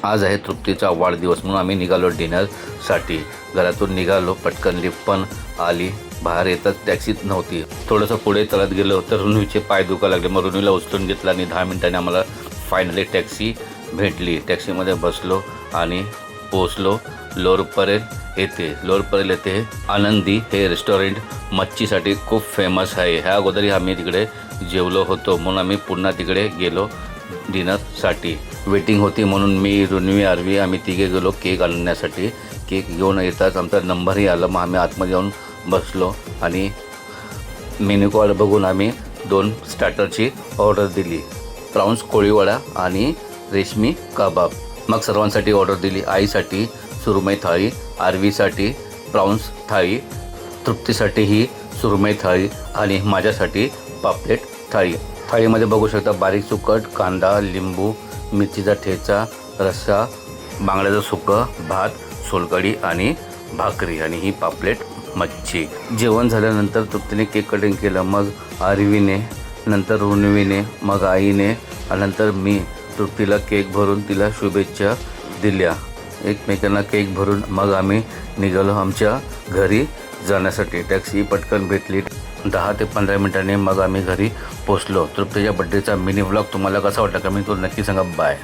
आज आहे तृप्तीचा वाढदिवस म्हणून आम्ही निघालो डिनरसाठी। घरातून निघालो, पटकन लिफ्ट पण आली। बाहेर येताच टॅक्सीच नव्हती। थोडंसं पुढे चालत गेलो तर रुनवीचे पाय दुखायला लागले। मग रुनवीला उचलून घेतला आणि 10 मिनिटांनी आम्हाला फायनली टॅक्सी भेटली। टॅक्सीमध्ये बसलो आणि पोचलो लोअरपरेल येथे। लोअरपरेल येथे आनंदी हे रेस्टॉरंट मच्छीसाठी खूप फेमस आहे। ह्या अगोदरही आम्ही तिकडे जेवलो होतो, म्हणून आम्ही पुन्हा तिकडे गेलो डिनरसाठी। वेटिंग होती म्हणून मी, रुनवी, आरवी आम्ही तिघे गेलो केक आणण्यासाठी। केक घेऊन येताच आमचा नंबरही आला। मग आम्ही आतमध्ये जाऊन बसलो आणि मेन्यू कार्ड बघून आम्ही 2 स्टार्टरची ऑर्डर दिली, प्रॉन्स कोळीवडा आणि रेशमी कबाब। मग सर्वांसाठी ऑर्डर दिली। आईसाठी सुरमई थाळी, आरवीसाठी प्रॉन्स थाळी, तृप्तीसाठी ही सुरमई थाळी आणि माझ्यासाठी पापलेट थाळी। थाळीमध्ये बघू शकता बारीक सुकट, कांदा, लिंबू, मिरचीचा ठेचा, रस्सा, बांगड्याचं सुकं, भात, सोलकढी आणि भाकरी आणि ही पापलेट मच्छी। जेवण झाल्यानंतर तृप्तीने केक कटिंग केलं। मग आरवीने, नंतर रुनवीने, मग आईने आणि नंतर मी तृप्तीला केक भरून तिला शुभेच्छा दिल्या। एकमेकांना केक भरून मग आम्ही निघालो आमच्या घरी जाण्यासाठी। टॅक्सी पटकन भेटली। 10 ते 15 मिनिटांनी मग आम्ही घरी पोचलो। तृप्तीच्या बड्डेचा मिनी व्लॉग तुम्हाला कसा वाटला कमेंट करून नक्की सांगा। बाय।